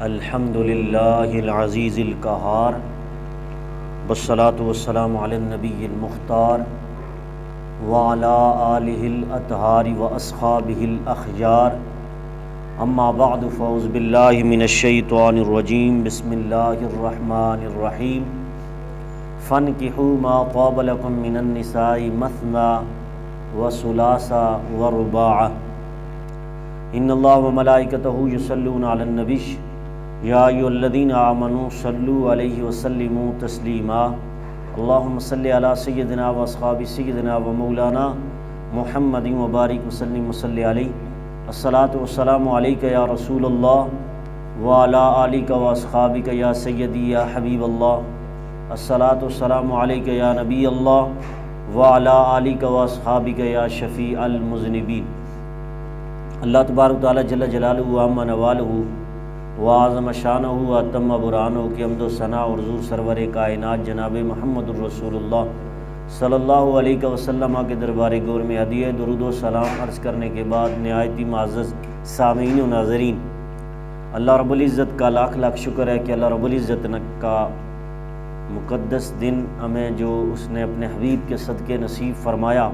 الحمد للہ العزیز القہار والصلاة والسلام علی النبی المختار وعلی آلہ الاطہار واصحابہ الاخیار اما بعد فاعوذ باللہ من الشیطان الرجیم بسم اللہ الرحمن الرحیم فانکحوا ما طاب لکم من النساء مثنی وثلاث ورباع ان اللہ وملائکتہ یصلون علی النبی یا ایھا الذین آمنوا صلوا علیہ وسلموا تسلیما اللہم صلی علی سیدنا و اصحاب سیدنا و مولانا محمد وبارک وسلم وصلی علیہ الصلاۃ والسلام علیک یا رسول اللہ وعلی آلک و اصحابک یا سیدی یا حبیب اللہ الصلاۃ والسلام علیک یا نبی اللہ وعلی آلک و اصحابک یا شفیع المذنبین۔ اللہ تبارک و تعالیٰ جل جلالہ و عم نوالہ وعظم شانہ و اتم برہانہ کی حمد و ثناء اور حضور سرور کائنات جناب محمد الرسول اللہ صلی اللہ علیہ وسلم کے دربار گور میں ہدیہ درود و سلام عرض کرنے کے بعد نہایت ہی معزز سامعین و ناظرین، اللہ رب العزت کا لاکھ لاکھ شکر ہے کہ اللہ رب العزت کا مقدس دن ہمیں جو اس نے اپنے حبیب کے صدقے نصیب فرمایا،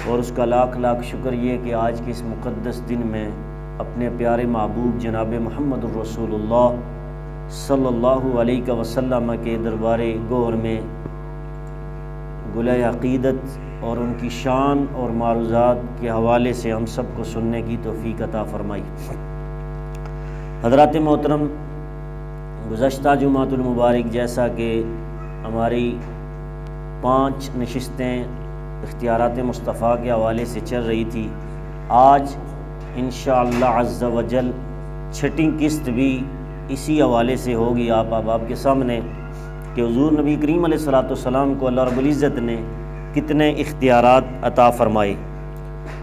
اور اس کا لاکھ لاکھ شکر یہ کہ آج کے اس مقدس دن میں اپنے پیارے محبوب جناب محمد الرسول اللہ صلی اللہ علیہ وسلم کے دربار گور میں گلہ عقیدت اور ان کی شان اور معروضات کے حوالے سے ہم سب کو سننے کی توفیق عطا فرمائی۔ حضرات محترم، گزشتہ جمعۃ المبارک جیسا کہ ہماری 5 نشستیں اختیارات مصطفیٰ کے حوالے سے چل رہی تھی، آج انشاءاللہ عز و جل 6ٹی قسط بھی اسی حوالے سے ہوگی آپ احباب کے سامنے کہ حضور نبی کریم علیہ الصلوۃ والسلام کو اللہ رب العزت نے کتنے اختیارات عطا فرمائے۔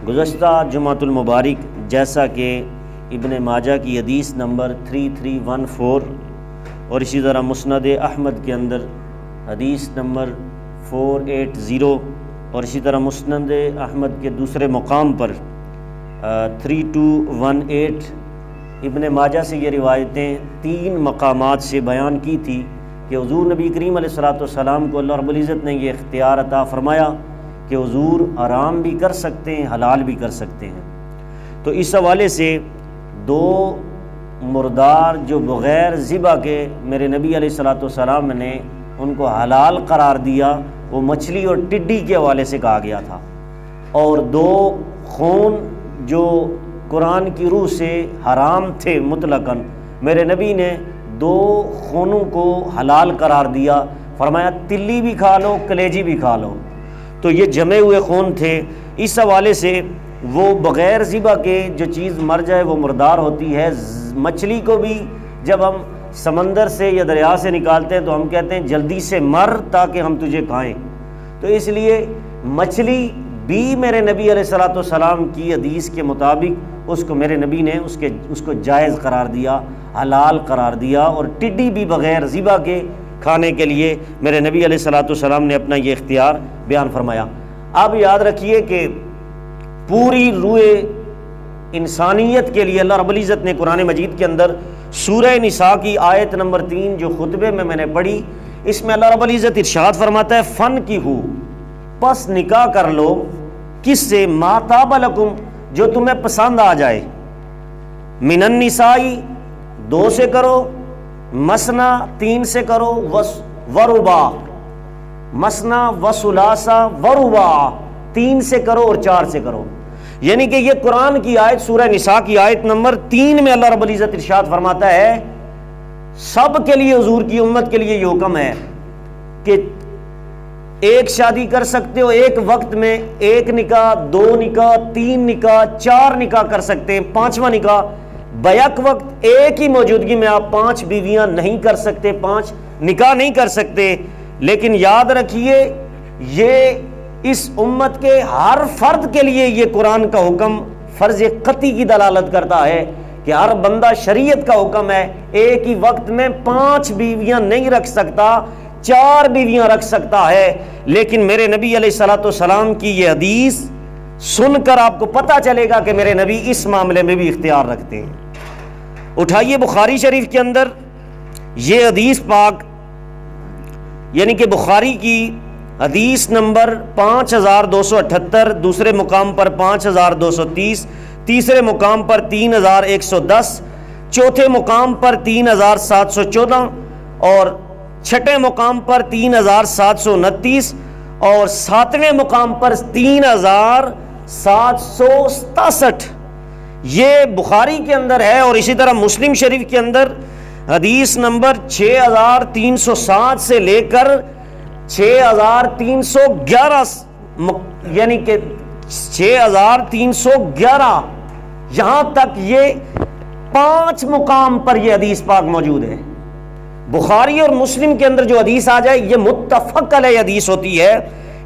گزشتہ جمعۃ المبارک جیسا کہ ابن ماجہ کی حدیث نمبر 3314 اور اسی طرح مسند احمد کے اندر حدیث نمبر 480 اور اسی طرح مسند احمد کے دوسرے مقام پر 3218 ابن ماجہ سے یہ روایتیں 3 مقامات سے بیان کی تھی کہ حضور نبی کریم علیہ الصلوۃ والسلام کو اللہ رب العزت نے یہ اختیار عطا فرمایا کہ حضور حرام بھی کر سکتے ہیں، حلال بھی کر سکتے ہیں۔ تو اس حوالے سے 2 مردار جو بغیر ذبح کے میرے نبی علیہ الصلوۃ والسلام نے ان کو حلال قرار دیا، وہ مچھلی اور ٹڈی کے حوالے سے کہا گیا تھا، اور 2 خون جو قرآن کی روح سے حرام تھے مطلقاً، میرے نبی نے 2 خونوں کو حلال قرار دیا، فرمایا تلی بھی کھا لو، کلیجی بھی کھا لو۔ تو یہ جمے ہوئے خون تھے، اس حوالے سے وہ بغیر ذبح کے جو چیز مر جائے وہ مردار ہوتی ہے۔ مچھلی کو بھی جب ہم سمندر سے یا دریا سے نکالتے ہیں تو ہم کہتے ہیں جلدی سے مر تاکہ ہم تجھے کھائیں، تو اس لیے مچھلی بھی میرے نبی علیہ الصلوۃ والسلام کی حدیث کے مطابق اس کو میرے نبی نے اس کو جائز قرار دیا، حلال قرار دیا، اور ٹڈی بھی بغیر ذبح کے کھانے کے لیے میرے نبی علیہ الصلوۃ والسلام نے اپنا یہ اختیار بیان فرمایا۔ اب یاد رکھیے کہ پوری روح انسانیت کے لیے اللہ رب العزت نے قرآن مجید کے اندر سورہ نساء کی آیت نمبر 3 جو خطبے میں نے پڑھی، اس میں اللہ رب العزت ارشاد فرماتا ہے فَانْكِحُوا، پس نکاح کر لو، کس سے؟ مَا طَابَ لَكُمْ، جو تمہیں پسند آ جائے، مِنَ النِّسَاءِ 2 سے کرو، مثنی 3 سے کرو، وَرُبَاع مثنی وَثُلَاثَ وَرُبَاع 3 سے کرو اور 4 سے کرو۔ یعنی کہ یہ قرآن کی آیت سورہ نساء کی آیت نمبر 3 میں اللہ رب العزت ارشاد فرماتا ہے سب کے لیے، حضور کی امت کے لیے یہ حکم ہے کہ 1 شادی کر سکتے ہو ایک وقت میں، 1 نکاح، 2 نکاح، 3 نکاح، 4 نکاح کر سکتے ہیں، 5واں نکاح بیک وقت ایک ہی موجودگی میں آپ 5 بیویاں نہیں کر سکتے، 5 نکاح نہیں کر سکتے۔ لیکن یاد رکھیے یہ اس امت کے ہر فرد کے لیے یہ قرآن کا حکم فرض قطعی کی دلالت کرتا ہے کہ ہر بندہ، شریعت کا حکم ہے ایک ہی وقت میں 5 بیویاں نہیں رکھ سکتا، 4 بیویاں رکھ سکتا ہے۔ لیکن میرے نبی علیہ الصلوۃ والسلام کی یہ حدیث سن کر آپ کو پتہ چلے گا کہ میرے نبی اس معاملے میں بھی اختیار رکھتے ہیں۔ اٹھائیے بخاری شریف کے اندر یہ حدیث پاک، یعنی کہ بخاری کی حدیث نمبر 5278، دوسرے مقام پر 5230، تیسرے مقام پر 3110، چوتھے مقام پر 3714 اور چھٹے مقام پر 3729 اور ساتویں مقام پر 3767 یہ بخاری کے اندر ہے۔ اور اسی طرح مسلم شریف کے اندر حدیث نمبر 6307 سے لے کر 6311، یعنی کہ 6311 یہاں تک یہ 5 مقام پر یہ حدیث پاک موجود ہے۔ بخاری اور مسلم کے اندر جو حدیث آ جائے یہ متفق علیہ حدیث ہوتی ہے۔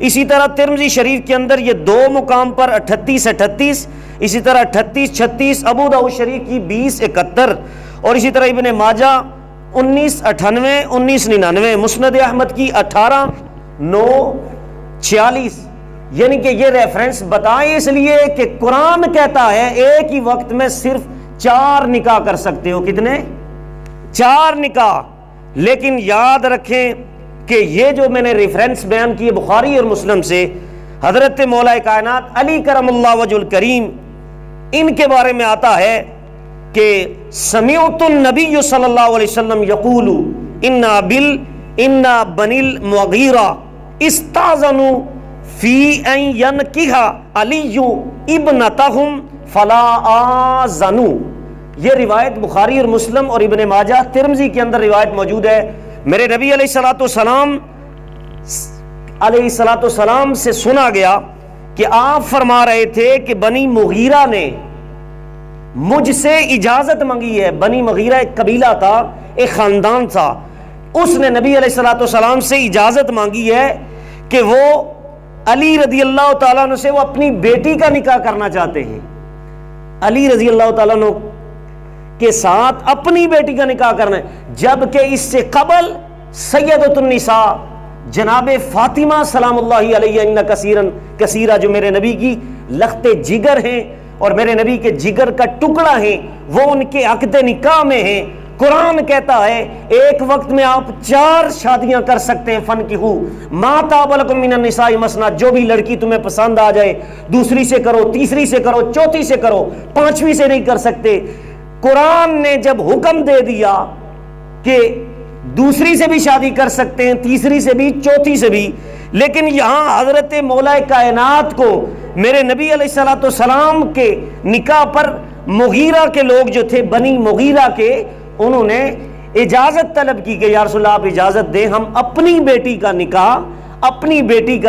اسی طرح ترمذی شریف کے اندر یہ 2 مقام پر 3838، اسی طرح 3836، ابو داؤد شریف کی 2071 اور اسی طرح ابن ماجہ 1998 1999، مسند احمد کی 18946۔ یعنی کہ یہ ریفرنس بتائیں اس لیے کہ قرآن کہتا ہے ایک ہی وقت میں صرف 4 نکاح کر سکتے ہو۔ کتنے؟ 4 نکاح۔ لیکن یاد رکھیں کہ یہ جو میں نے ریفرنس بیان کیے بخاری اور مسلم سے، حضرت مولا کائنات علی کرم اللہ وجہ الکریم ان کے بارے میں آتا ہے کہ سمعت النبی صلی اللہ علیہ وسلم یقول ان بنی المغیرہ استاذنوا فی ان ینکح علی ابنتہم فلا آذنوا۔ یہ روایت بخاری اور مسلم اور ابن ماجہ ترمذی کے اندر روایت موجود ہے۔ میرے نبی علیہ السلام سے سنا گیا کہ آپ فرما رہے تھے کہ بنی مغیرہ نے مجھ سے اجازت مانگی ہے۔ بنی مغیرہ ایک قبیلہ تھا، ایک خاندان تھا، اس نے نبی علیہ السلام سے اجازت مانگی ہے کہ وہ علی رضی اللہ تعالیٰ عنہ سے وہ اپنی بیٹی کا نکاح کرنا چاہتے ہیں۔ علی رضی اللہ تعالیٰ عنہ کے ساتھ اپنی بیٹی کا نکاح کرنا ہے، جبکہ اس سے قبل سیدۃ النساء جناب فاطمہ سلام اللہ علیہ کثیرہ جو میرے نبی کی لخت جگر ہیں اور میرے نبی کے جگر کا ٹکڑا ہیں، وہ ان کے عقد نکاح میں ہیں۔ قرآن کہتا ہے ایک وقت میں آپ 4 شادیاں کر سکتے ہیں۔ فنکحوا ما طاب لکم من النساء مثنی، جو بھی لڑکی تمہیں پسند آ جائے دوسری سے کرو، تیسری سے کرو، چوتھی سے کرو، 5ویں سے نہیں کر سکتے۔ قرآن نے جب حکم دے دیا کہ دوسری سے بھی شادی کر سکتے ہیں، تیسری سے بھی، چوتھی سے بھی، لیکن یہاں حضرت مولا کائنات کو میرے نبی علیہ السلام کے نکاح پر مغیرہ کے لوگ جو تھے، بنی مغیرہ کے، انہوں نے اجازت طلب کی کہ یا رسول اللہ آپ اجازت دیں، ہم اپنی بیٹی کا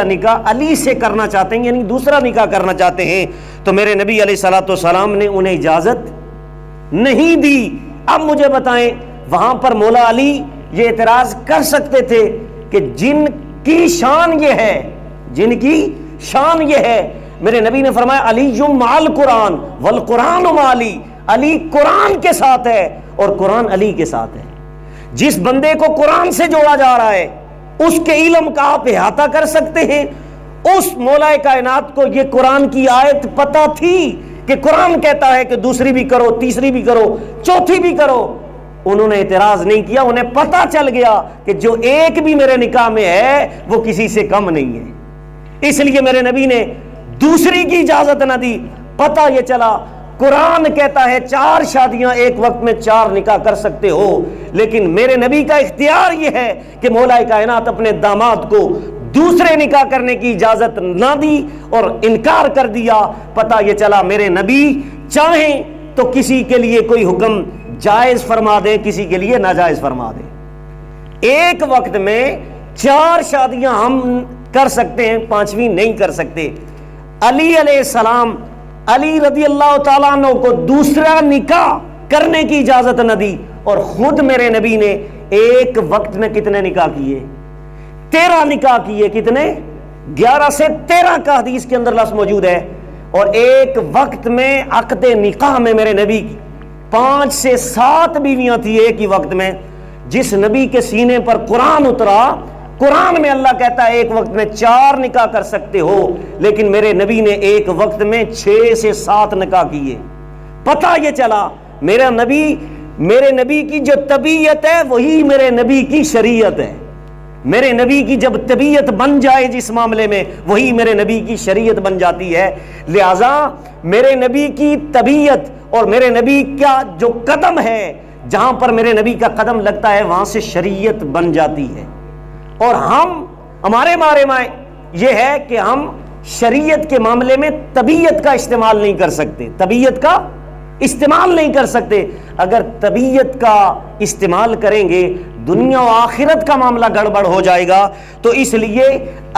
نکاح علی سے کرنا چاہتے ہیں، یعنی دوسرا نکاح کرنا چاہتے ہیں۔ تو میرے نبی علیہ السلام نے انہیں اجازت نہیں دی۔ اب مجھے بتائیں وہاں پر مولا علی یہ اعتراض کر سکتے تھے کہ جن کی شان یہ ہے، میرے نبی نے فرمایا علی مع القرآن والقرآن مع علی، علی قرآن کے ساتھ ہے اور قرآن علی کے ساتھ ہے۔ جس بندے کو قرآن سے جوڑا جا رہا ہے اس کے علم کا آپ احاطہ کر سکتے ہیں۔ اس مولا کائنات کو یہ قرآن کی آیت پتہ تھی کہ قرآن کہتا ہے کہ دوسری بھی کرو، تیسری بھی کرو، چوتھی بھی کرو۔ انہوں نے اعتراض نہیں کیا، انہیں پتہ چل گیا کہ جو ایک بھی میرے نکاح میں ہے وہ کسی سے کم نہیں ہے، اس لیے میرے نبی نے دوسری کی اجازت نہ دی۔ پتہ یہ چلا قرآن کہتا ہے 4 شادیاں ایک وقت میں 4 نکاح کر سکتے ہو، لیکن میرے نبی کا اختیار یہ ہے کہ مولا کائنات اپنے داماد کو دوسرے نکاح کرنے کی اجازت نہ دی اور انکار کر دیا۔ پتہ یہ چلا میرے نبی چاہیں تو کسی کے لیے کوئی حکم جائز فرما دے، کسی کے لیے ناجائز فرما دے۔ ایک وقت میں 4 شادیاں ہم کر سکتے ہیں، 5ویں نہیں کر سکتے۔ علی علیہ السلام، علی رضی اللہ تعالیٰ عنہ کو دوسرا نکاح کرنے کی اجازت نہ دی، اور خود میرے نبی نے ایک وقت میں کتنے نکاح کیے؟ 13 نکاح کیے۔ کتنے؟ 11 سے 13 کا حدیث کے اندر لفظ موجود ہے۔ اور ایک وقت میں عقد نکاح میں میرے نبی کی 5 سے 7 بیویاں تھی ایک ہی وقت میں۔ جس نبی کے سینے پر قرآن اترا، قرآن میں اللہ کہتا ہے ایک وقت میں 4 نکاح کر سکتے ہو، لیکن میرے نبی نے ایک وقت میں 6 سے 7 نکاح کیے۔ پتہ یہ چلا میرا نبی میرے نبی کی جو طبیعت ہے وہی میرے نبی کی شریعت ہے. میرے نبی کی جب طبیعت بن جائے جس معاملے میں وہی میرے نبی کی شریعت بن جاتی ہے. لہذا میرے نبی کی طبیعت اور میرے نبی کا جو قدم ہے, جہاں پر میرے نبی کا قدم لگتا ہے وہاں سے شریعت بن جاتی ہے. اور ہمارے بارے میں یہ ہے کہ ہم شریعت کے معاملے میں طبیعت کا استعمال نہیں کر سکتے, طبیعت کا استعمال نہیں کر سکتے. اگر طبیعت کا استعمال کریں گے دنیا و آخرت کا معاملہ گڑبڑ ہو جائے گا. تو اس لیے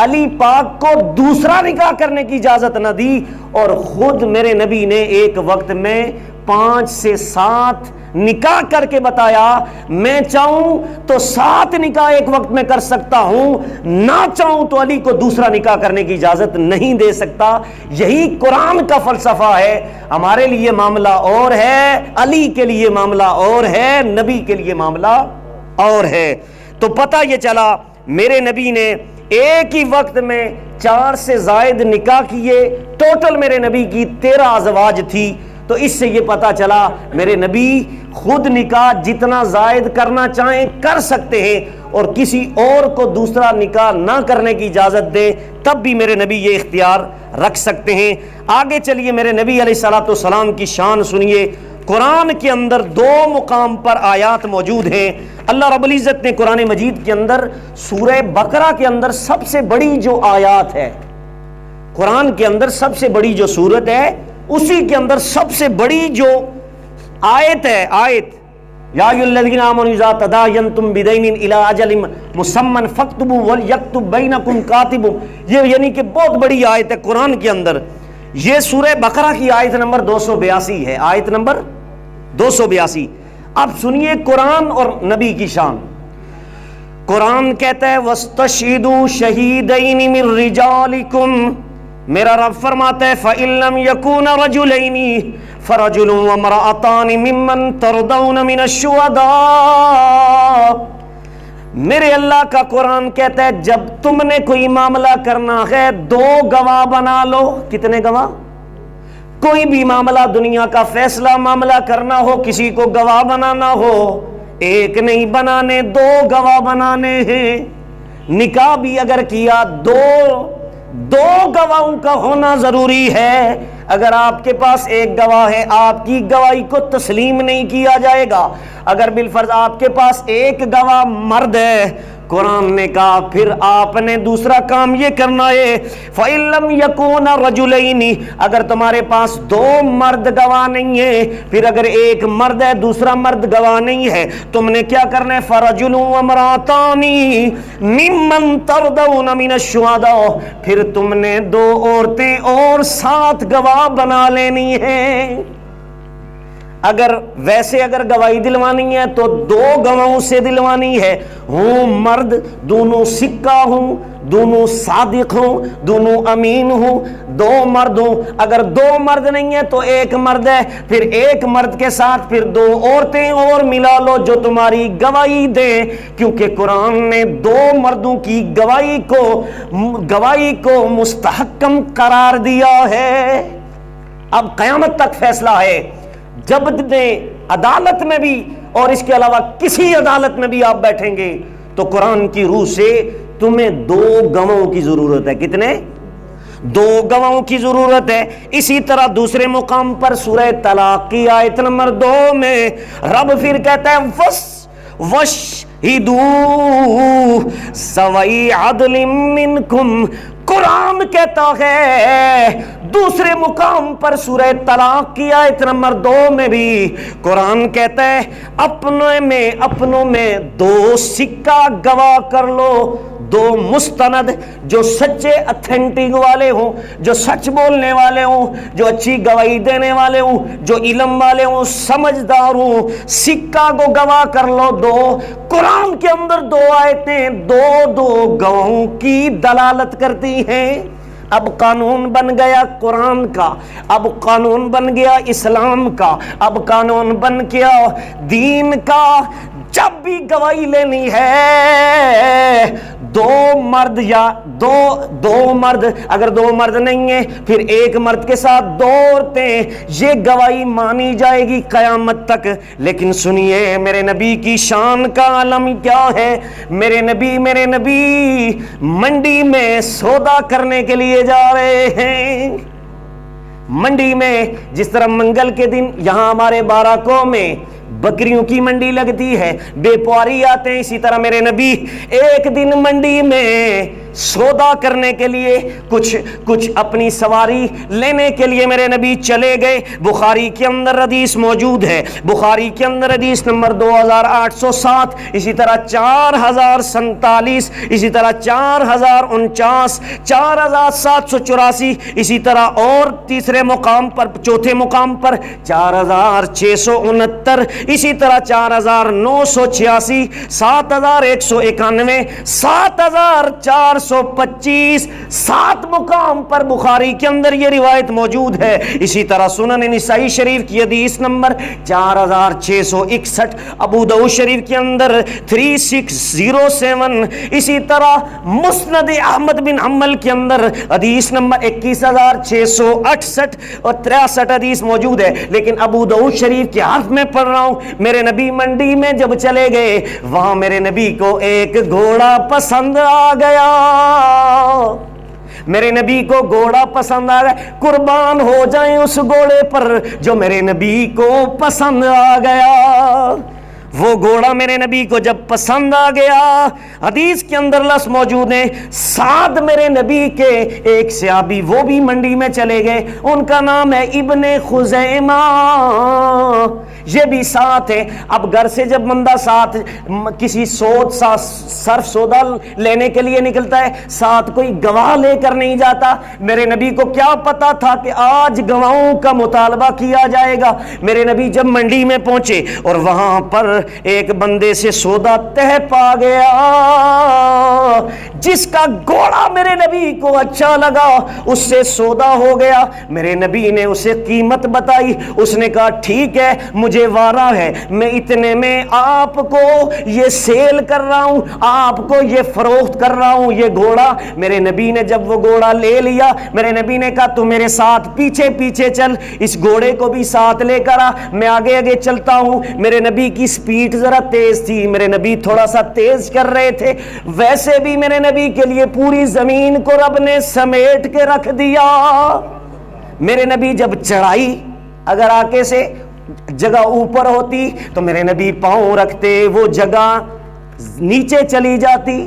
علی پاک کو دوسرا نکاح کرنے کی اجازت نہ دی, اور خود میرے نبی نے ایک وقت میں 5 سے 7 نکاح کر کے بتایا, میں چاہوں تو 7 نکاح ایک وقت میں کر سکتا ہوں, نہ چاہوں تو علی کو دوسرا نکاح کرنے کی اجازت نہیں دے سکتا. یہی قرآن کا فلسفہ ہے. ہمارے لیے معاملہ اور ہے, علی کے لیے معاملہ اور ہے, نبی کے لیے معاملہ اور ہے. تو پتہ یہ چلا میرے نبی نے ایک ہی وقت میں 4 سے زائد نکاح کیے. ٹوٹل میرے نبی کی 13 ازواج تھی. تو اس سے یہ پتا چلا میرے نبی خود نکاح جتنا زائد کرنا چاہیں کر سکتے ہیں, اور کسی اور کو دوسرا نکاح نہ کرنے کی اجازت دے تب بھی میرے نبی یہ اختیار رکھ سکتے ہیں. آگے چلیے میرے نبی علیہ الصلوۃ والسلام کی شان سنیے. قرآن کے اندر 2 مقام پر آیات موجود ہیں. اللہ رب العزت نے قرآن مجید کے اندر سورہ بقرہ کے اندر سب سے بڑی جو آیات ہے, قرآن کے اندر سب سے بڑی جو سورت ہے اسی کے اندر سب سے بڑی جو آیت ہے, آیت یا ایھا الذین آمنوا اذا تداینتم بدین الی اجل مسمى فاکتبوا ولیکتب بینکم کاتب. یہ یعنی کہ بہت بڑی آیت ہے قرآن کے اندر. یہ سورہ بقرہ کی آیت نمبر 282 ہے, آیت نمبر 282. اب سنیے قرآن اور نبی کی شان. قرآن کہتا ہے وَاسْتَشْهِدُوا شَهِيدَيْنِ مِن رِجَالِكُمْ, میرا رب فرماتا ہے فَإِن لَّمْ يَكُونَ رَجُلَيْنِ فَرَجُلٌ وَامْرَأَتَانِ مِمَّن تَرْضَوْنَ مِنَ الشُّهَدَاءِ. میرے اللہ کا قرآن کہتا ہے جب تم نے کوئی معاملہ کرنا ہے 2 گواہ بنا لو. کتنے گواہ؟ کوئی بھی معاملہ دنیا کا فیصلہ معاملہ کرنا ہو, کسی کو گواہ بنانا ہو, 1 نہیں بنانے 2 گواہ بنانے ہیں. نکاح بھی اگر کیا 2 گواہوں کا ہونا ضروری ہے. اگر آپ کے پاس 1 گواہ ہے آپ کی گواہی کو تسلیم نہیں کیا جائے گا. اگر بالفرض آپ کے پاس 1 گواہ مرد ہے, قرآن نے کہا پھر آپ نے دوسرا کام یہ کرنا ہے فَإِن لَّمْ يَكُونَ رَجُلَيْنِ, اگر تمہارے پاس 2 مرد گواہ نہیں ہے, پھر اگر 1 مرد ہے دوسرا مرد گواہ نہیں ہے, تم نے کیا کرنا ہے فَرَجُلٌ وَامْرَأَتَانِ مِمَّن تَرْضَوْنَ مِنَ الشُّهَدَاءِ, پھر تم نے 2 عورتیں اور 7 گواہ بنا لینی ہیں. اگر ویسے اگر گواہی دلوانی ہے تو 2 گواہوں سے دلوانی ہے, ہوں مرد, دونوں سکہ ہوں, دونوں صادق ہوں, دونوں امین ہوں, 2 مرد ہوں. اگر 2 مرد نہیں ہے تو 1 مرد ہے, پھر 1 مرد کے ساتھ پھر 2 عورتیں اور ملا لو جو تمہاری گواہی دیں, کیونکہ قرآن نے 2 مردوں کی گواہی کو مستحکم قرار دیا ہے. اب قیامت تک فیصلہ ہے. جب عدالت میں بھی اور اس کے علاوہ کسی عدالت میں بھی آپ بیٹھیں گے تو قرآن کی روح سے تمہیں 2 گواہوں کی ضرورت ہے. کتنے؟ 2 گواہوں کی ضرورت ہے. اسی طرح دوسرے مقام پر سورہ طلاق کی آیت نمبر 2 میں رب پھر کہتا ہے وَاشْهِدُوا ذَوَيْ عَدْلٍ مِّنْكُمْ. قرآن کہتا ہے دوسرے مقام پر سورہ طلاق کی آیت نمبر 2 میں بھی قرآن کہتا ہے اپنوں میں 2 سکہ گواہ کر لو, 2 مستند جو سچے اتھینٹک والے ہوں, جو سچ بولنے والے ہوں, جو اچھی گواہی دینے والے ہوں, جو علم والے ہوں, سمجھدار ہوں. سکہ کو گواہ کر لو 2. قرآن کے اندر 2 آیتیں 2 گواہوں کی دلالت کرتی ہیں. اب قانون بن گیا قرآن کا, اب قانون بن گیا اسلام کا, اب قانون بن گیا دین کا. جب بھی گواہی لینی ہے دو مرد اگر دو مرد نہیں ہیں پھر ایک مرد کے ساتھ دو عورتیں، یہ گواہی مانی جائے گی قیامت تک۔ لیکن سنیے میرے نبی کی شان کا عالم کیا ہے۔ میرے نبی منڈی میں سودا کرنے کے لیے جا رہے ہیں۔ منڈی میں جس طرح منگل کے دن یہاں ہمارے باراکوں میں بکریوں کی منڈی لگتی ہے، بے پواری آتے ہیں، اسی طرح میرے نبی ایک دن منڈی میں سودا کرنے کے لیے کچھ اپنی سواری لینے کے لیے میرے نبی چلے گئے۔ بخاری کے اندر حدیث موجود ہے، بخاری کے اندر حدیث نمبر 2807، اسی طرح 4047، اسی طرح 4049، 4784، اسی طرح اور تیسرے مقام پر، چوتھے مقام پر 4669، اسی طرح 4986، 7191، 7425، 7 مقام پر بخاری کے اندر یہ روایت موجود ہے۔ اسی طرح سنن نسائی شریف کی حدیث نمبر 4661، ابو داؤد شریف کے اندر 3607، اسی طرح مسند احمد بن حنبل کے اندر حدیث نمبر 21668 اور 63 حدیث موجود ہے۔ لیکن ابو داؤد شریف کے حرف میں پڑھ رہا ہوں، میرے نبی منڈی میں جب چلے گئے وہاں میرے نبی کو ایک گھوڑا پسند آ گیا۔ میرے نبی کو گھوڑا پسند آ گیا، قربان ہو جائیں اس گھوڑے پر جو میرے نبی کو پسند آ گیا۔ وہ گھوڑا میرے نبی کو جب پسند آ گیا، حدیث کے اندر لفظ موجود ہیں، ساتھ میرے نبی کے ایک صحابی وہ بھی منڈی میں چلے گئے، ان کا نام ہے ابن خزیمہ، یہ بھی ساتھ ہے۔ اب گھر سے جب بندہ ساتھ کسی صرف سودا لینے کے لیے نکلتا ہے، ساتھ کوئی گواہ لے کر نہیں جاتا۔ میرے نبی کو کیا پتا تھا کہ آج گواہوں کا مطالبہ کیا جائے گا۔ میرے نبی جب منڈی میں پہنچے اور وہاں پر ایک بندے سے سودا طے پا گیا، جس کا گھوڑا میرے نبی کو اچھا لگا، اس سے سودا ہو گیا۔ میرے نبی نے اسے قیمت بتائی، اس نے کہا ٹھیک ہے مجھے وعدہ ہے میں اتنے میں آپ کو یہ سیل کر رہا ہوں، آپ کو یہ فروخت کر رہا ہوں یہ گھوڑا۔ میرے نبی نے جب وہ گھوڑا لے لیا، میرے نبی نے کہا تو میرے ساتھ پیچھے پیچھے چل، اس گھوڑے کو بھی ساتھ لے کر آ، میں آگے آگے چلتا ہوں۔ میرے نبی کی سپیڈ ذرا تیز تھی، میرے نبی تھوڑا سا تیز کر رہے تھے، ویسے بھی میرے نبی کے لیے پوری زمین کو رب نے سمیٹ کے رکھ دیا۔ میرے نبی جب چڑھائی، اگر آگے سے جگہ اوپر ہوتی تو میرے نبی پاؤں رکھتے، وہ جگہ نیچے چلی جاتی،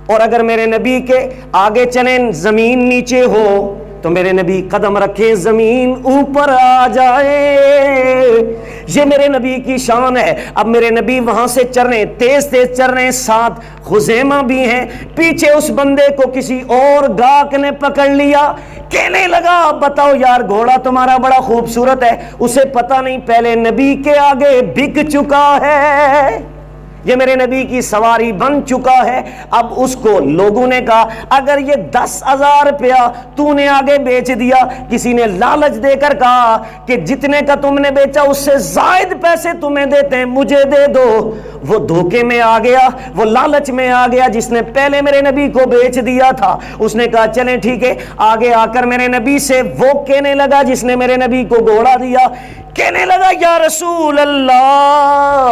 اور اگر میرے نبی کے آگے چلیں زمین نیچے ہو تو میرے نبی قدم رکھے زمین اوپر آ جائے۔ یہ میرے نبی کی شان ہے۔ اب میرے نبی وہاں سے چل رہے، تیز تیز چل رہے، ساتھ خزیمہ بھی ہیں، پیچھے اس بندے کو کسی اور گاہک نے پکڑ لیا، کہنے لگا بتاؤ یار گھوڑا تمہارا بڑا خوبصورت ہے، اسے پتہ نہیں پہلے نبی کے آگے بک چکا ہے، یہ میرے نبی کی سواری بن چکا ہے۔ اب اس کو لوگوں نے کہا اگر یہ 10,000 روپیہ تو نے آگے بیچ دیا، کسی نے لالچ دے کر کہا کہ جتنے کا تم نے بیچا اس سے زائد پیسے تمہیں دیتے ہیں، مجھے دے دو، وہ دھوکے میں آ گیا، وہ لالچ میں آ گیا، جس نے پہلے میرے نبی کو بیچ دیا تھا اس نے کہا چلیں ٹھیک ہے۔ آگے آ کر میرے نبی سے وہ کہنے لگا جس نے میرے نبی کو گھوڑا دیا، کہنے لگا یا رسول اللہ،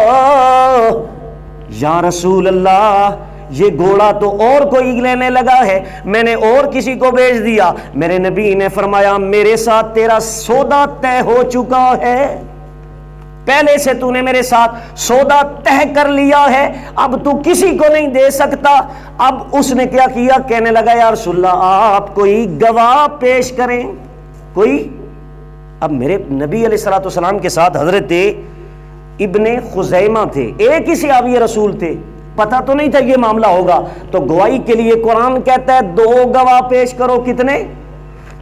یا رسول اللہ، یہ گھوڑا تو اور کوئی لینے لگا ہے، میں نے اور کسی کو بیچ دیا۔ میرے نبی نے فرمایا میرے ساتھ تیرا سودا طے ہو چکا ہے، پہلے سے تو نے میرے ساتھ سودا طے کر لیا ہے، اب تو کسی کو نہیں دے سکتا۔ اب اس نے کیا کیا، کہنے لگا یا رسول اللہ آپ کوئی گواہ پیش کریں کوئی۔ اب میرے نبی علیہ الصلوۃ والسلام کے ساتھ حضرت ابن خزیمہ تھے، ایک ہی صحابی رسول تھے، پتہ تو نہیں تھا یہ معاملہ ہوگا، تو گواہی کے لیے قرآن کہتا ہے 2 گواہ پیش کرو، کتنے؟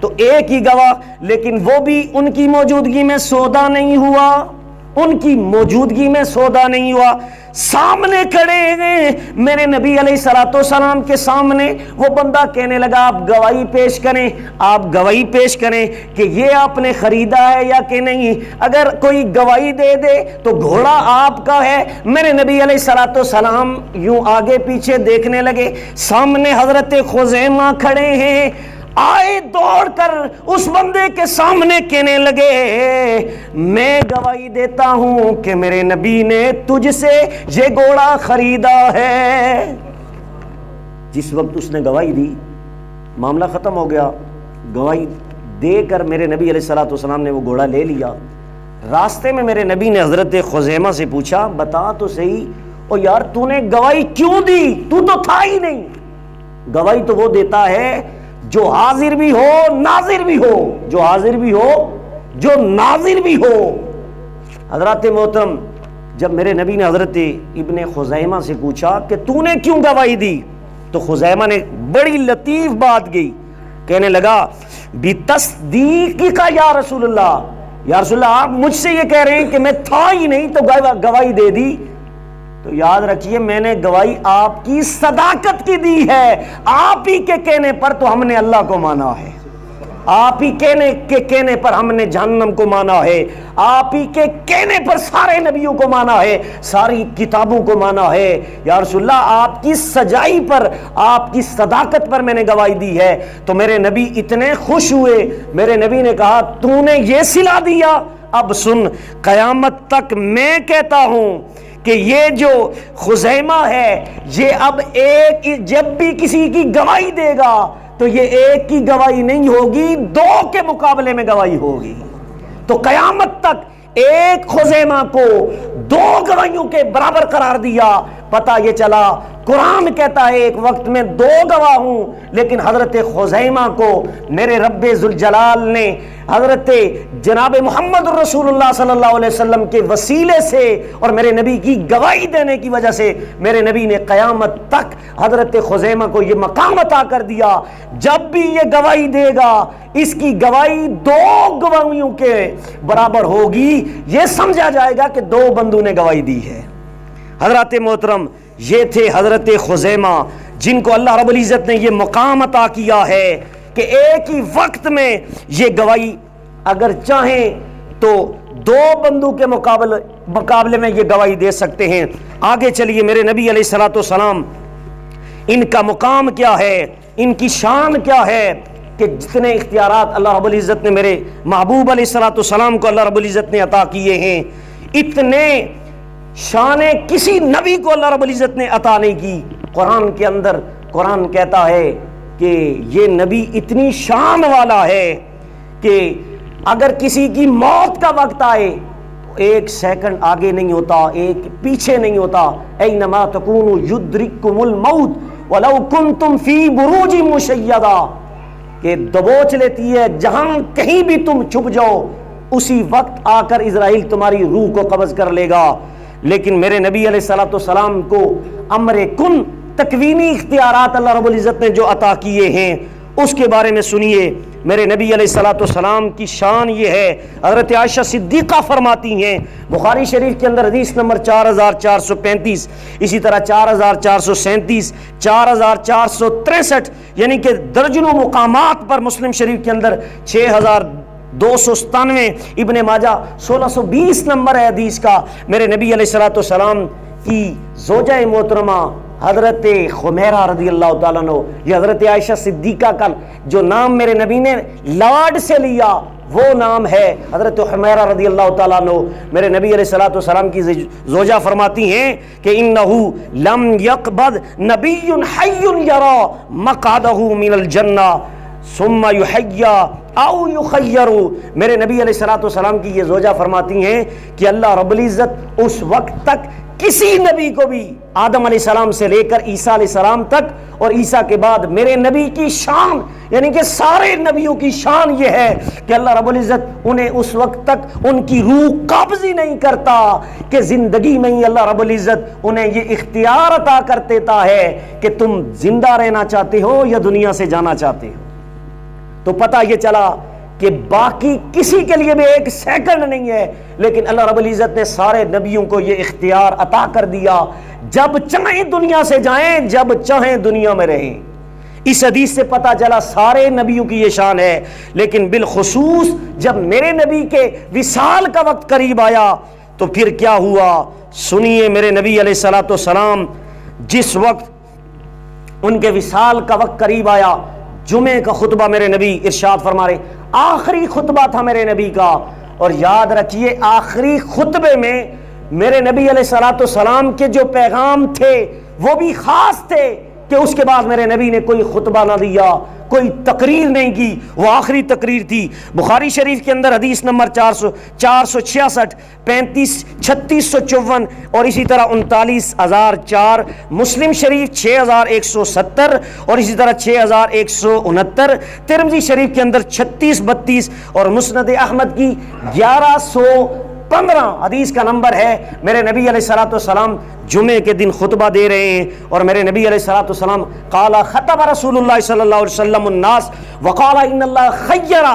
تو ایک ہی گواہ، لیکن وہ بھی ان کی موجودگی میں سودا نہیں ہوا، ان کی موجودگی میں سودا نہیں ہوا. سامنے کھڑے ہیں میرے نبی علیہ الصلوۃ والسلام کے سامنے وہ بندہ کہنے لگا آپ گواہی پیش کریں، آپ گواہی پیش کریں کہ یہ آپ نے خریدا ہے یا کہ نہیں. اگر کوئی گواہی دے دے تو گھوڑا آپ کا ہے. میرے نبی علیہ الصلوۃ والسلام یوں آگے پیچھے دیکھنے لگے. سامنے حضرت خزیمہ کھڑے ہیں، آئے دوڑ کر اس بندے کے سامنے کہنے لگے میں گواہی دیتا ہوں کہ میرے نبی نے تجھ سے یہ گھوڑا خریدا ہے. جس وقت اس نے گواہی دی معاملہ ختم ہو گیا. گواہی دے کر میرے نبی علیہ الصلوۃ والسلام نے وہ گھوڑا لے لیا. راستے میں میرے نبی نے حضرت خزیمہ سے پوچھا بتا تو صحیح او یار تو نے گواہی کیوں دی؟ تو تھا ہی نہیں. گواہی تو وہ دیتا ہے جو حاضر بھی ہو ناظر بھی ہو، جو حاضر بھی ہو جو ناظر بھی ہو. حضرات محترم، جب میرے نبی نے حضرت ابن خزیمہ سے پوچھا کہ تو نے کیوں گواہی دی تو خزیمہ نے بڑی لطیف بات کی. کہنے لگا بتصدیق کا یا رسول اللہ، یا رسول اللہ آپ مجھ سے یہ کہہ رہے ہیں کہ میں تھا ہی نہیں تو گواہی دے دی. تو یاد رکھیے میں نے گواہی آپ کی صداقت کی دی ہے. آپ ہی کے کہنے پر تو ہم نے اللہ کو مانا ہے، آپ ہی کے کہنے پر ہم نے جہنم کو مانا ہے، آپ ہی کے کہنے پر سارے نبیوں کو مانا ہے، ساری کتابوں کو مانا ہے. یا رسول اللہ آپ کی سچائی پر، آپ کی صداقت پر میں نے گواہی دی ہے. تو میرے نبی اتنے خوش ہوئے. میرے نبی نے کہا تو نے یہ صلہ دیا، اب سن قیامت تک میں کہتا ہوں کہ یہ جو خزیمہ ہے یہ اب ایک جب بھی کسی کی گواہی دے گا تو یہ ایک کی گواہی نہیں ہوگی، دو کے مقابلے میں گواہی ہوگی. تو قیامت تک ایک خزیمہ کو دو گواہیوں کے برابر قرار دیا. پتہ یہ چلا قرآن کہتا ہے ایک وقت میں دو گواہ ہوں، لیکن حضرت خزیمہ کو میرے رب ذوالجلال نے حضرت جناب محمد رسول اللہ صلی اللہ علیہ وسلم کے وسیلے سے اور میرے نبی کی گواہی دینے کی وجہ سے میرے نبی نے قیامت تک حضرت خزیمہ کو یہ مقام عطا کر دیا. جب بھی یہ گواہی دے گا اس کی گواہی دو گواہیوں کے برابر ہوگی، یہ سمجھا جائے گا کہ دو بندوں نے گواہی دی ہے. حضرات محترم، یہ تھے حضرت خزیمہ جن کو اللہ رب العزت نے یہ مقام عطا کیا ہے کہ ایک ہی وقت میں یہ گواہی اگر چاہیں تو دو بندوں کے مقابلے میں یہ گواہی دے سکتے ہیں. آگے چلیے میرے نبی علیہ الصلوۃ والسلام ان کا مقام کیا ہے، ان کی شان کیا ہے کہ جتنے اختیارات اللہ رب العزت نے میرے محبوب علیہ الصلوۃ والسلام کو اللہ رب العزت نے عطا کیے ہیں، اتنے شانیں کسی نبی کو اللہ رب العزت نے عطا نہیں کی. قرآن کے اندر قرآن کہتا ہے کہ یہ نبی اتنی شان والا ہے کہ اگر کسی کی موت کا وقت آئے ایک سیکنڈ آگے نہیں ہوتا، ایک پیچھے نہیں ہوتا. اینما تکونوا یدرککم الموت ولو کنتم فی بروج مشیدہ، کہ دبوچ لیتی ہے جہاں کہیں بھی تم چھپ جاؤ اسی وقت آ کر اسرائیل تمہاری روح کو قبض کر لے گا. لیکن میرے نبی علیہ الصلوۃ والسلام کو امر کن تکوینی اختیارات اللہ رب العزت نے جو عطا کیے ہیں اس کے بارے میں سنیے. میرے نبی علیہ الصلوۃ والسلام کی شان یہ ہے، حضرت عائشہ صدیقہ فرماتی ہیں بخاری شریف کے اندر حدیث نمبر 4435، اسی طرح 4437، 4463، یعنی کہ درجنوں مقامات پر مسلم شریف کے اندر 6297، ابن ماجہ 1620 نمبر ہے حدیث کا. میرے نبی علیہ الصلوۃ والسلام کی زوجہ محترمہ حضرت خمیرہ رضی اللہ تعالیٰ عنہ، یہ حضرت عائشہ صدیقہ کا جو نام میرے نبی نے لاڈ سے لیا وہ نام ہے حضرت خمیرہ رضی اللہ تعالیٰ عنہ. میرے نبی علیہ الصلوۃ والسلام کی زوجہ فرماتی ہیں کہ انہو لم یقبض نبی حی یرا مقعدہ من الجنہ ثم یحیی او یخیر. میرے نبی علیہ الصلوۃ والسلام کی یہ زوجہ فرماتی ہیں کہ اللہ رب العزت اس وقت تک کسی نبی کو بھی آدم علیہ السلام سے لے کر عیسیٰ علیہ السلام تک اور عیسیٰ کے بعد میرے نبی کی شان، یعنی کہ سارے نبیوں کی شان یہ ہے کہ اللہ رب العزت انہیں اس وقت تک ان کی روح قبض ہی نہیں کرتا کہ زندگی میں ہی اللہ رب العزت انہیں یہ اختیار عطا کر دیتا ہے کہ تم زندہ رہنا چاہتے ہو یا دنیا سے جانا چاہتے ہو. تو پتہ یہ چلا کہ باقی کسی کے لیے بھی ایک سیکنڈ نہیں ہے، لیکن اللہ رب العزت نے سارے نبیوں کو یہ اختیار عطا کر دیا، جب چاہیں دنیا سے جائیں، جب چاہیں دنیا میں رہیں۔ اس حدیث سے پتہ چلا سارے نبیوں کی یہ شان ہے، لیکن بالخصوص جب میرے نبی کے وصال کا وقت قریب آیا تو پھر کیا ہوا، سنیے میرے نبی علیہ الصلوۃ والسلام جس وقت ان کے وصال کا وقت قریب آیا، جمعے کا خطبہ میرے نبی ارشاد فرما رہے، آخری خطبہ تھا میرے نبی کا، اور یاد رکھیے آخری خطبے میں میرے نبی علیہ الصلوۃ والسلام کے جو پیغام تھے وہ بھی خاص تھے کہ اس کے بعد میرے نبی نے کوئی خطبہ نہ دیا، کوئی تقریر نہیں کی، وہ آخری تقریر تھی۔ بخاری شریف کے اندر حدیث نمبر 466، 35، 3654 اور اسی طرح 39004، مسلم شریف 6170 اور اسی طرح 6169، ترمذی شریف کے اندر 3632 اور مسند احمد کی 1115 حدیث کا نمبر ہے۔ میرے نبی علیہ الصلوۃ والسلام جمعے کے دن خطبہ دے رہے ہیں، اور میرے نبی علیہ الصلوۃ والسلام قال خطب رسول اللہ صلی اللہ علیہ وسلم الناس وقال ان اللہ خیر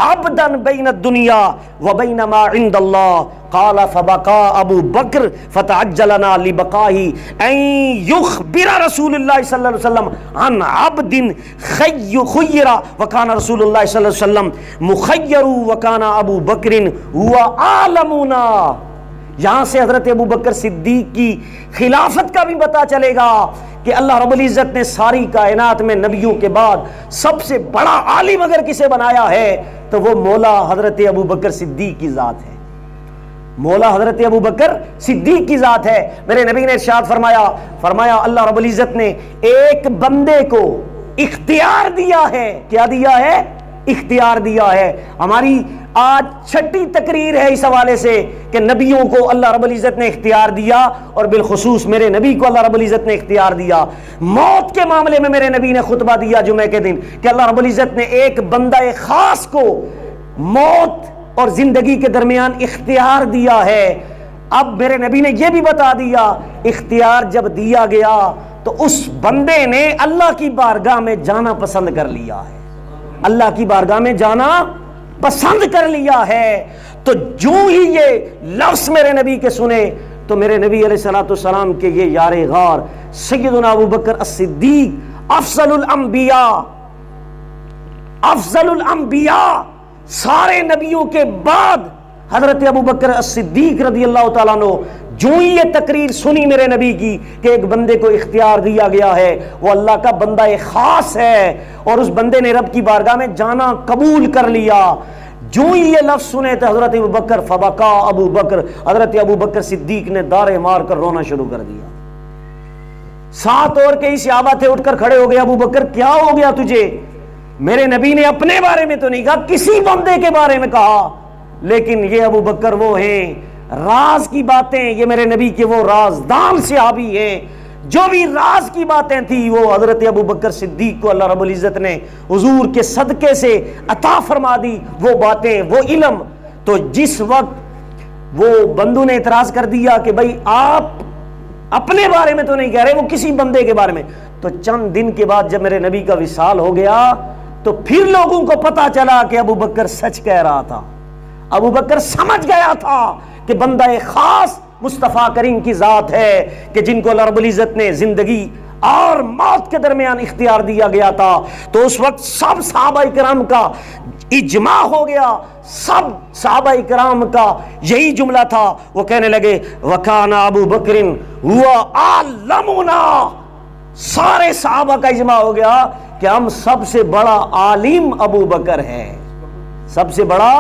عبدا بین الدنیا وبین ما عند اللہ قال فبقى ابو بکر فتعجلنا لبقائه ان يخبر رسول اللہ صلی اللہ علیہ وسلم عن عبد خیر وكان رسول اللہ صلی اللہ علیہ وسلم مخیر وكان ابو بکر هو عالمنا۔ یہاں سے حضرت ابو بکر صدیق کی خلافت کا بھی پتہ چلے گا کہ اللہ رب العزت نے ساری کائنات میں نبیوں کے بعد سب سے بڑا عالم اگر کسے بنایا ہے تو وہ مولا حضرت ابو بکر صدیق کی ذات ہے، مولا حضرت ابو بکر صدیق کی ذات ہے۔ میرے نبی نے ارشاد فرمایا اللہ رب العزت نے ایک بندے کو اختیار دیا ہے، کیا دیا ہے؟ اختیار دیا ہے۔ ہماری آج چھٹی تقریر ہے اس حوالے سے کہ نبیوں کو اللہ رب العزت نے اختیار دیا، اور بالخصوص میرے نبی کو اللہ رب العزت نے اختیار دیا۔ موت کے معاملے میں میرے نبی نے خطبہ دیا جمعے کے دن کہ اللہ رب العزت نے ایک بندہ خاص کو موت اور زندگی کے درمیان اختیار دیا ہے۔ اب میرے نبی نے یہ بھی بتا دیا اختیار جب دیا گیا تو اس بندے نے اللہ کی بارگاہ میں جانا پسند کر لیا ہے، اللہ کی بارگاہ میں جانا پسند کر لیا ہے۔ تو جو ہی یہ لفظ میرے نبی کے سنے تو میرے نبی علیہ الصلوۃ والسلام کے یہ یار غار سیدنا ابو بکر الصدیق افضل الانبیاء سارے نبیوں کے بعد حضرت ابو بکر الصدیق رضی اللہ تعالیٰ عنہ جو ہی یہ تقریر سنی میرے نبی کی کہ ایک بندے کو اختیار دیا گیا ہے، وہ اللہ کا بندہ خاص ہے، اور اس بندے نے رب کی بارگاہ میں جانا قبول کر لیا، جو ہی یہ لفظ سنے تو حضرت ابو بکر فبقا ابو بکر، حضرت ابو بکر صدیق نے دارے مار کر رونا شروع کر دیا۔ ساتھ اور کئی صحابہ تھے، اٹھ کر کھڑے ہو گئے، ابو بکر کیا ہو گیا تجھے؟ میرے نبی نے اپنے بارے میں تو نہیں کہا، کسی بندے کے بارے میں کہا، لیکن یہ ابو بکر وہ ہیں راز کی باتیں، یہ میرے نبی کے وہ رازدان صحابی ہیں، جو بھی راز کی باتیں تھی وہ حضرت ابو بکر صدیق کو اللہ رب العزت نے حضور کے صدقے سے عطا فرما دی، وہ باتیں، وہ علم۔ تو جس وقت وہ بندوں نے اعتراض کر دیا کہ بھائی آپ اپنے بارے میں تو نہیں کہہ رہے، وہ کسی بندے کے بارے میں، تو چند دن کے بعد جب میرے نبی کا وصال ہو گیا تو پھر لوگوں کو پتا چلا کہ ابو بکر سچ کہہ رہا تھا، ابو بکر سمجھ گیا تھا کہ بندہ خاص مصطفیٰ کریم کی ذات ہے کہ جن کو اللہ رب العزت نے زندگی اور موت کے درمیان اختیار دیا گیا تھا۔ تو اس وقت سب صحابہ کرام کا اجماع ہو گیا، سب صحابہ کرام کا یہی جملہ تھا، وہ کہنے لگے وَكَانَ أَبُو بَكْرٍ هُوَ أَعْلَمُنَا، سارے صحابہ کا اجماع ہو گیا کہ ہم سب سے بڑا عالم ابو بکر ہے، سب سے بڑا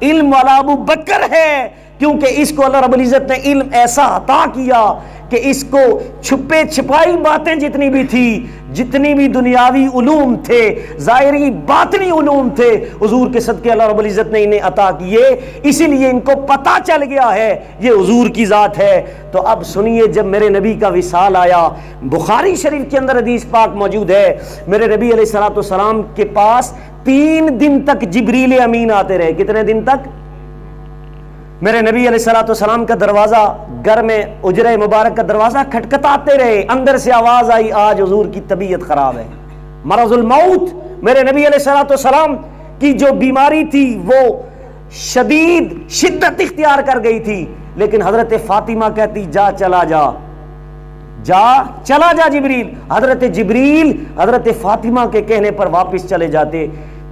علم والا ابو بکر ہے، کیونکہ اس کو اللہ رب العزت نے علم ایسا عطا کیا کہ اس کو چھپے چھپائی باتیں جتنی بھی تھی، جتنی بھی دنیاوی علوم تھے، ظاہری باطنی علوم تھے، حضور کے صدقے اللہ رب العزت نے انہیں عطا کیے، اسی لیے ان کو پتہ چل گیا ہے یہ حضور کی ذات ہے۔ تو اب سنیے، جب میرے نبی کا وصال آیا، بخاری شریف کے اندر حدیث پاک موجود ہے، میرے نبی علیہ الصلوۃ والسلام کے پاس 3 دن تک جبریل امین آتے رہے۔ کتنے دن تک؟ میرے نبی علیہ الصلوۃ والسلام کا دروازہ گھر میں اجرے مبارک کا دروازہ کھٹکھٹاتے رہے، اندر سے آواز آئی آج حضور کی طبیعت خراب ہے، مرض الموت۔ میرے نبی علیہ الصلوۃ والسلام کی جو بیماری تھی وہ شدید شدت اختیار کر گئی تھی، لیکن حضرت فاطمہ کہتی جا چلا جا جبریل۔ حضرت جبریل حضرت فاطمہ کے کہنے پر واپس چلے جاتے۔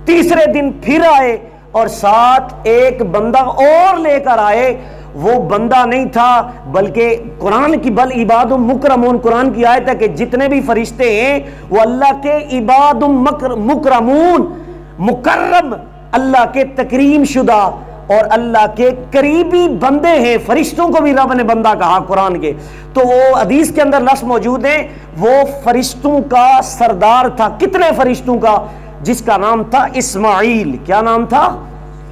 تیسرے دن پھر آئے اور ساتھ ایک بندہ اور لے کر آئے۔ وہ بندہ نہیں تھا بلکہ قرآن کی بل عباد مکرمون، قرآن کی آیت ہے کہ جتنے بھی فرشتے ہیں وہ اللہ کے عباد مکرمون، مکرم، اللہ کے تکریم شدہ اور اللہ کے قریبی بندے ہیں۔ فرشتوں کو بھی رب نے بندہ کہا قرآن کے۔ تو وہ حدیث کے اندر لفظ موجود ہے، وہ فرشتوں کا سردار تھا۔ کتنے فرشتوں کا؟ جس کا نام تھا اسماعیل۔ کیا نام تھا؟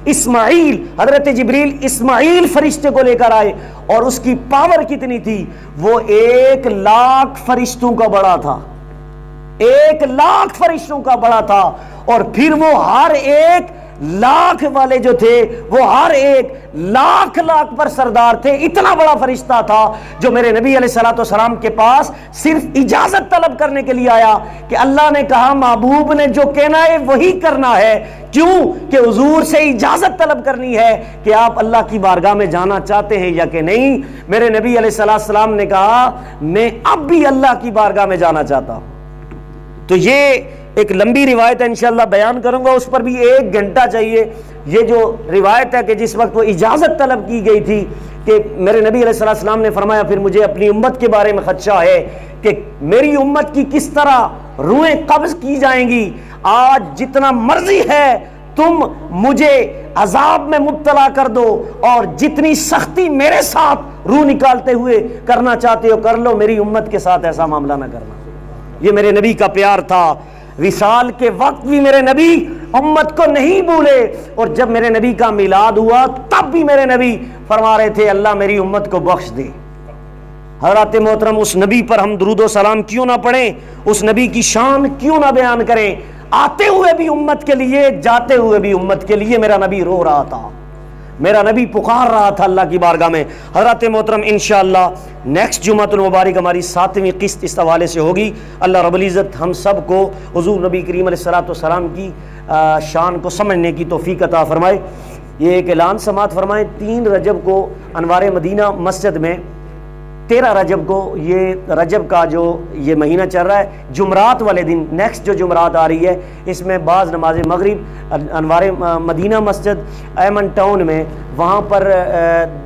اسماعیل۔ حضرت جبریل اسماعیل فرشتے کو لے کر آئے اور اس کی پاور کتنی تھی؟ وہ 1,00,000 فرشتوں کا بڑا تھا، 1,00,000 فرشتوں کا بڑا تھا۔ اور پھر وہ ہر ایک لاکھ والے جو تھے وہ ہر ایک لاکھ پر سردار تھے۔ اتنا بڑا فرشتہ تھا جو میرے نبی علیہ الصلوۃ والسلام کے پاس صرف اجازت طلب کرنے کے لیے آیا کہ اللہ نے کہا محبوب نے جو کہنا ہے وہی کرنا ہے۔ کیوں کہ حضور سے اجازت طلب کرنی ہے کہ آپ اللہ کی بارگاہ میں جانا چاہتے ہیں یا کہ نہیں۔ میرے نبی علیہ الصلوۃ والسلام نے کہا میں اب بھی اللہ کی بارگاہ میں جانا چاہتا ہوں۔ تو یہ ایک لمبی روایت ہے، انشاءاللہ بیان کروں گا، اس پر بھی 1 گھنٹہ چاہیے۔ یہ جو روایت ہے کہ جس وقت وہ اجازت طلب کی گئی تھی کہ میرے نبی علیہ الصلوۃ والسلام نے فرمایا پھر مجھے اپنی امت کے بارے میں خدشہ ہے کہ میری امت کی کس طرح روحیں قبض کی جائیں گی۔ آج جتنا مرضی ہے تم مجھے عذاب میں مبتلا کر دو اور جتنی سختی میرے ساتھ روح نکالتے ہوئے کرنا چاہتے ہو کر لو، میری امت کے ساتھ ایسا معاملہ نہ کرنا۔ یہ میرے نبی کا پیار تھا۔ وصال کے وقت بھی میرے نبی امت کو نہیں بھولے، اور جب میرے نبی کا میلاد ہوا تب بھی میرے نبی فرما رہے تھے اللہ میری امت کو بخش دے۔ حضرات محترم، اس نبی پر ہم درود و سلام کیوں نہ پڑھیں، اس نبی کی شان کیوں نہ بیان کریں؟ آتے ہوئے بھی امت کے لیے، جاتے ہوئے بھی امت کے لیے میرا نبی رو رہا تھا، میرا نبی پکار رہا تھا اللہ کی بارگاہ میں۔ حضرات محترم، انشاءاللہ نیکسٹ جمعۃ المبارک ہماری 7ویں قسط اس حوالے سے ہوگی۔ اللہ رب العزت ہم سب کو حضور نبی کریم علیہ الصلوۃ والسلام کی شان کو سمجھنے کی توفیق عطا فرمائے۔ یہ ایک اعلان سماعت فرمائیں، 3 رجب کو انوار مدینہ مسجد میں، 13 رجب کو، یہ رجب کا جو یہ مہینہ چل رہا ہے، جمعرات والے دن، نیکسٹ جو جمعرات آ رہی ہے، اس میں بعض نماز مغرب انوار مدینہ مسجد ایمن ٹاؤن میں، وہاں پر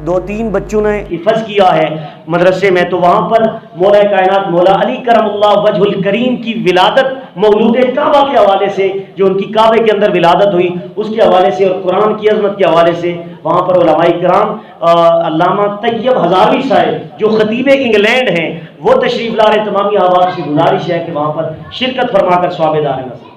2-3 بچوں نے حفظ کیا ہے مدرسے میں، تو وہاں پر مولا کائنات مولا علی کرم اللہ وجہ الکریم کی ولادت مولود کعبہ کے حوالے سے، جو ان کی کعبے کے اندر ولادت ہوئی اس کے حوالے سے اور قرآن کی عظمت کے حوالے سے وہاں پر علماء کرام، علامہ طیب ہزاروی صاحب جو خطیب انگلینڈ ہیں وہ تشریف لا رہے۔ تمامی احباب سے گزارش ہے کہ وہاں پر شرکت فرما کر ثواب دار ہیں۔